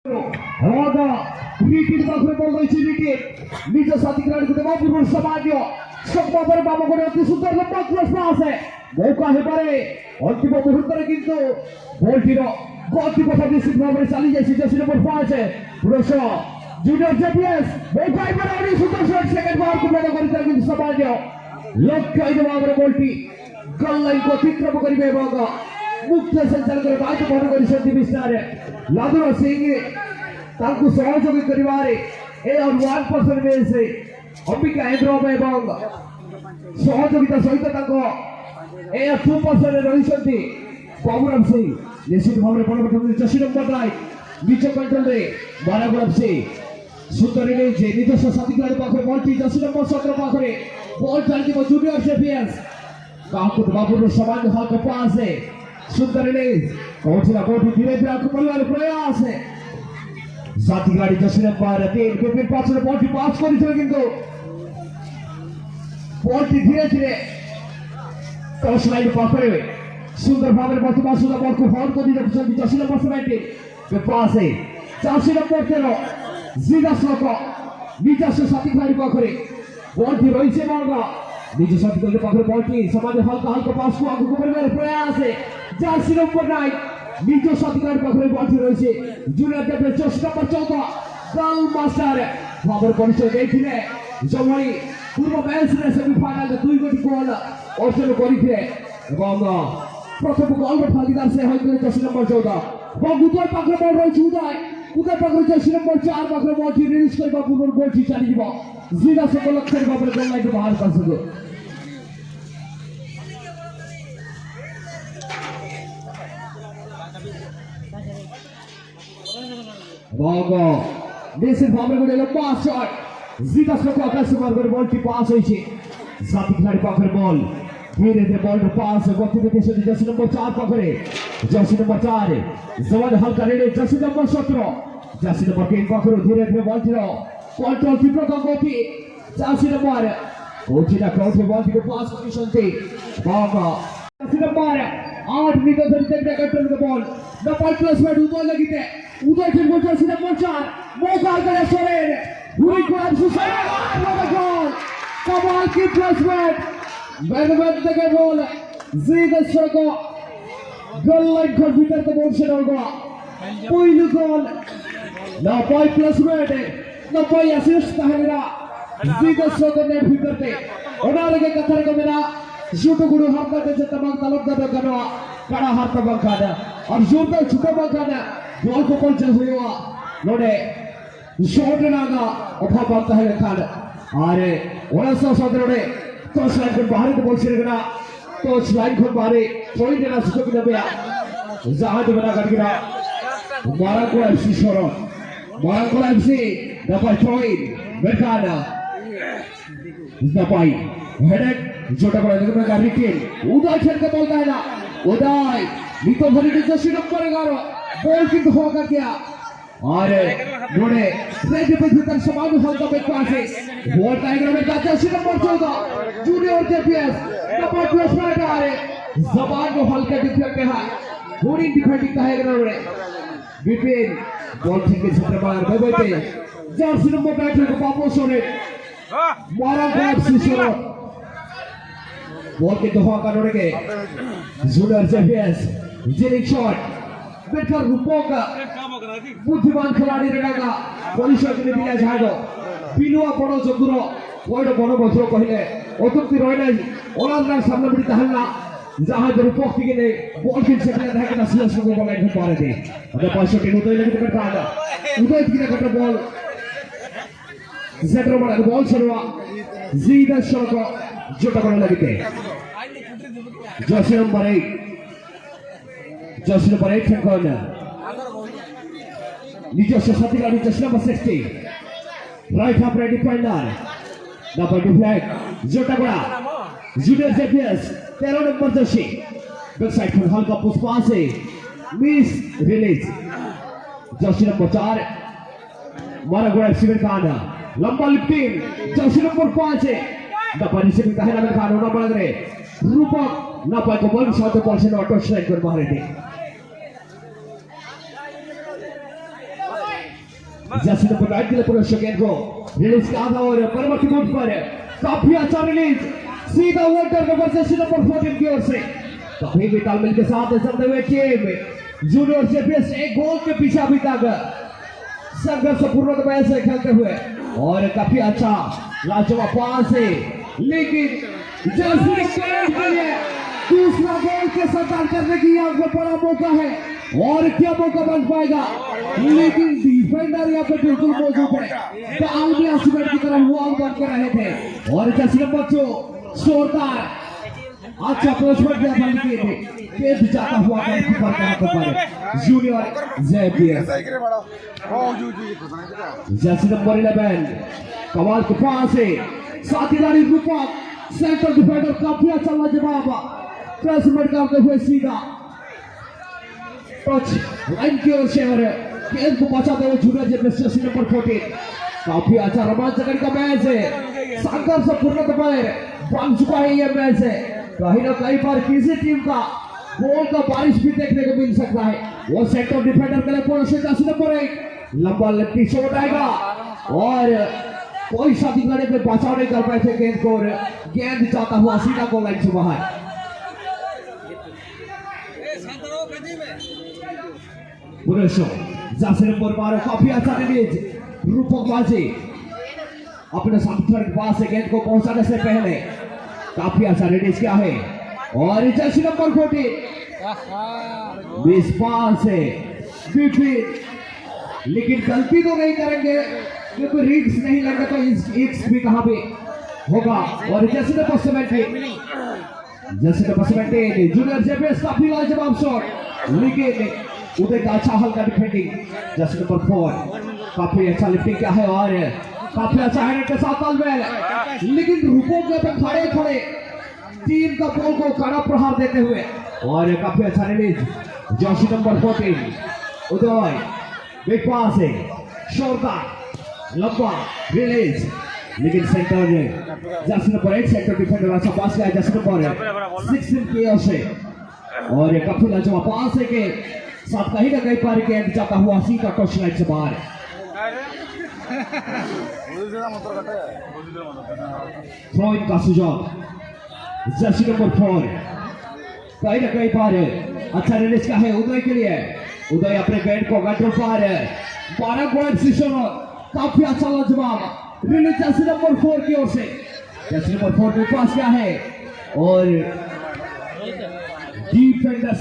Roda, wicket bakre bol rয়েছে wicket. নিচে সাথী খেলাড়িকে দেওয়া পূর্ব সমাজ সম্ভবপর বাবা করে অতি সুন্দর লম্বা ক্রস আছে মৌকা হেপারে অন্তিম মুহূর্তে কিন্তু বলটির গতিপথ নিশ্চিতভাবে চালিয়ে যাচ্ছে জেসি নম্বর 5 পুরুষ জুনিয়র জেপিএস মৌকা হেপারে অনেক সুন্দর শট সেকেন্ড বল কুপেদা করিতে কিন্তু সমাজ লক্ষ্য ভাବରେ বলটি গোল লাইন অতিক্রম করিবে এবং মুক্ତ সঞ্ଚାର করে ବାଇକ ବନ୍ଦ କରିଛନ୍ତି ବିଷୟରେ ଲାଦୁର ସିଂ ତାଙ୍କୁ ସହଯୋଗ କରିବାରେ ଏ 1% ମିଳିଛି ଅମ୍ବିକା ଇନ୍ଦ୍ରମ ଏବଂ ସହଯୋଗିତା ସହିତ ତାଙ୍କ ଏ 2% ରହିଛନ୍ତି ବାବୁରାମ ସିଂ ନିଶ୍ଚିତ ଭାବରେ ପରବର୍ତ୍ତୀ 80 ନମ୍ବର ଲାଇନ୍ ନିଜ କଣ୍ଟ୍ରୋଲରେ ବାରାଗୁରାମ ସିଂ ସୁନ୍ଦର ଇନିଂସ ନିଜସ୍ୱ ସାଥୀ ଖେଳାଳି ପାଖରେ ବଲଟି 80 ନମ୍ବର 17 ପାଖରେ ବଲ ଚାଲିଯିବ ଜୁନିୟର ଜେପିଏସ୍ କାହାକୁ ବାବୁର ସମାନ ହାଲକା ପାସ୍ सुंदर इनिंग्स कोचिला कोठी धीरे धीरे आपको परिवार प्रयास है साथी गाड़ी 10 नंबर 3 पे पाछे बॉल पास करिছিল কিন্তু বলটি ধীরে ধীরে টস লাইন পাখরে সুন্দর ভাবে বর্তমান সুন্দর বলকে ফোন করে দিয়েছেন 10 নম্বর 17 पे पास है 80 নম্বর 13 জিদাস লোক নিজস্ব সাথী গাড়ি পাখরে বলটি রয়েছে মারগা নিজস্ব সাথী গাড়ি পাখরে বলটি সমাজে হালকা হালকা পাস को आगे बढ़ाने प्रयास है জার্সি নম্বর 9 নিজ সাথীকার পাখরে বলটি রয়েছে জুনিয়র জেপিএস 10 নম্বর 14 গোল মাস্টার খবর পরিচয় দেখিলে জমাই পূর্ব ম্যাচে সেমিফাইনালে 2 গোটি গোল অর্জন করিছে এবং প্রথম গোলের ভাগিদার সে হয়তো 10 নম্বর 14 এবং উদয় পাখরে বল রয়েছে উদয় পাখরে 10 নম্বর 4 পাখরে বলটি রিলিজ করিবা পুনর গোলটি চালিয়ে দিব জিরা সকল লক্ষ্যের বাপরে গোল লাইন বাহার করছে Bogo, নিশ্চিত ভাবে করে লম্বা শট জিদাস লোক আকাশে মার করে বলটি পাস হয়েছে সাথী খেলাড়ি পাখের বল ধীরে ধীরে বলটা পাস গতিতে দেশে 10 নম্বর 4 পাখরে 10 নম্বর 4 জওয়ান হালকা রেডে 10 নম্বর 17 10 নম্বর 3 পাখরে ধীরে ধীরে বলটির কন্ট্রোল তীব্র গতি 10 নম্বর কোচিনা কাউন্টে বলটিকে পাস করেছেন বাবা 10 নম্বর 8 মিনিট ধরে কন্ট্রোল করে বল না বল প্লেসমেন্ট উদয় লাগিতে উদয় খেল বলছে 10 নম্বর 4 মৌকা করে সরেন ঘুরি করে সুসাইড গোল কমাল কি প্লেসমেন্ট বেদবেদ থেকে বল জিদাস সরকো গোল লাইন ঘর ভিতরতে বলছে নলগা পয়লু গোল না বল প্লেসমেন্ট না বল অ্যাসিস্ট তাহলেরা জিদাস সরকো নেট ভিতরতে ওনারে কথা রে মেরা শুটো গুরু হাত কাটে तमाम तालुकदार गनो कड़ा हाथ बंकाना और जोरदार छुटा बंकाना बॉल को पंच हुआ नोडे शॉट नागा अभाव बनता है खान अरे ओरसा सदरोडे टच लाइन को बाहर को बोल सिरगना टच लाइन को बाहर थोड़ी देना सुसुक दबे जहाज बना करके मारा को एफसी शोरो मारा को एफसी दबाई थ्रोइन बेकाना दबाई हेडेक जोटा করে দেখো না রিটেল উদয় খেলকে বল দেয় না উদয় নিতো ভরি নিচে সিরপ করে গারো বল কিন্তু হোগা কিয়া আরে নোড়ে রেডি পেছন সমান হালকা বেক আছে বল টাইগার में जाते सिरप पर 14 जूनियर जेपीएस नंबर प्लस में आ रहे जबान को हल्का डिफेक्ट है पूरी डिफेंडिंग का है ग्राउंड विपिन बॉल থেকে ছেড়ে মার বেবেতে জার্সি নম্বর 8 को वापस होने मारा गॉड सिसरो बॉल के दफा करने के जूनियर जेपीएस जेलिंग शॉट बेटर रूपोका बुद्धिमान खिलाड़ी रहेगा परिषद के दिया जाएगा बिनुआ बड़ो जगुरो कोई बड़ो बजरो कहले अतुक्ति रहना ओलार सामने बिड़ी तहलना जहां रूपक के ने बॉल के सेटल रहे ना सीएस को बॉल इन पारे दे अबे 65 उदय लगे तो काटा उदय की कटा बॉल सेटर बड़ा बॉल छड़वा जीदा शॉट जोटा करने लगे जर्सी नंबर 8 कॉर्नर নিজস্ব সাথী গাড়ি 10 নম্বর 60 right half right defender number 2 flag জোটা করা জুনিয়র জেপিএস 13 নম্বর জর্সি बैक साइड पर हल्का पुश पास है मिस रिलीज जर्सी नंबर 4 मारा गोड़ा शिविर खाना लंबा लिफ्टिंग जर्सी नंबर 5 है dapat disebut tahan dengan kano nama lagi rupak napa ko bol 7% auto strike कर मारे थे जैसे तो राइट के लिए पूरा गेंद को रिलीज का आधा और परवर्ती मोड पर काफी अच्छा रिलीज सीधा वेटर नंबर से नंबर 14 की ओर से कभी भी तालमेल के साथ चलते हुए टीम जूनियर चैंपियंस एक गोल के पीछे अभी तक संघर्षपूर्ण मैच से खेलते हुए और काफी अच्छा लाजवाब पास है लेकिन जैसे के लिए दूसरा गोल के साथ करने की यहाँ पर बड़ा मौका है और क्या मौका बन पाएगा लेकिन डिफेंडर यहाँ पे बिल्कुल मौजूद है तो आलमी आसमान की तरफ वॉल बन के रहे थे और जैसे नंबर 2 जोरदार अच्छा प्लेसमेंट दिया था लेकिन केद जाता हुआ गोलकीपर का हाथ पर जूनियर जेबियर जैसे नंबर 11 कमाल के पास है साथीदारी रूपक सेंटर डिफेंडर काफी अच्छा लाजवाब प्लेसमेंट करते हुए सीधा टच लाइन की ओर से और गेंद को बचाते हुए जूनियर जेबियर नंबर 14 काफी अच्छा रोमांचकारी का मैच है संघर्षपूर्ण पर बन चुका है यह मैच है कहीं ना कहीं पर किसी टीम का गोल का बारिश भी देखने को मिल सकता है वो सेक्टर डिफेंडर के लिए पूरा से 10 नंबर 1 लंबा लंबी शॉट आएगा और कोई साथी खड़े पे बचाव नहीं कर पाए थे गेंद को और गेंद जाता हुआ सीधा गोल लाइन से बाहर पूरे शो 10 नंबर 12 काफी अच्छा रिलीज रूपक बाजी अपने साथी के पास से गेंद को पहुंचाने से पहले काफी अच्छा रिलीज किया है और जर्सी नंबर 14 बीस पास है लेकिन गलती तो नहीं करेंगे क्योंकि रिक्स नहीं लगे तो रिक्स भी कहां पे होगा और जर्सी नंबर 17 जूनियर जेबीएस काफी लाजवाब शॉट लेकिन उदय का अच्छा हल्का डिफेंडिंग जर्सी नंबर 4 काफी अच्छा लिफ्टिंग किया है और काफी अच्छा हैंड के साथ तालमेल लेकिन रुको के पे खड़े खड़े टीम का बॉल को कड़ा प्रहार देते हुए और काफी अच्छा रिलीज जर्सी नंबर 14 उदय बिग पास है शॉर्ट लंबा रिलीज लेकिन सेंटर में जर्सी नंबर 8 सेंटर डिफेंडर अच्छा पास किया जर्सी नंबर 16 की ओर से और ये काफी लाजवाब पास है के साथ कहीं ना कहीं पर गेंद जाता हुआ सीधा टच लाइन से बाहर थ्रो इन का सुझाव जर्सी नंबर 4 कहीं ना कहीं पर अच्छा रिलीज का है उदय के लिए उदय अपने गेंद को कंट्रोल पर 12 पॉइंट सिस्टम काफी अच्छा लाजवाब रिलीज जर्सी नंबर 4 की ओर से जर्सी नंबर 4 में पास किया है और डिफेंडर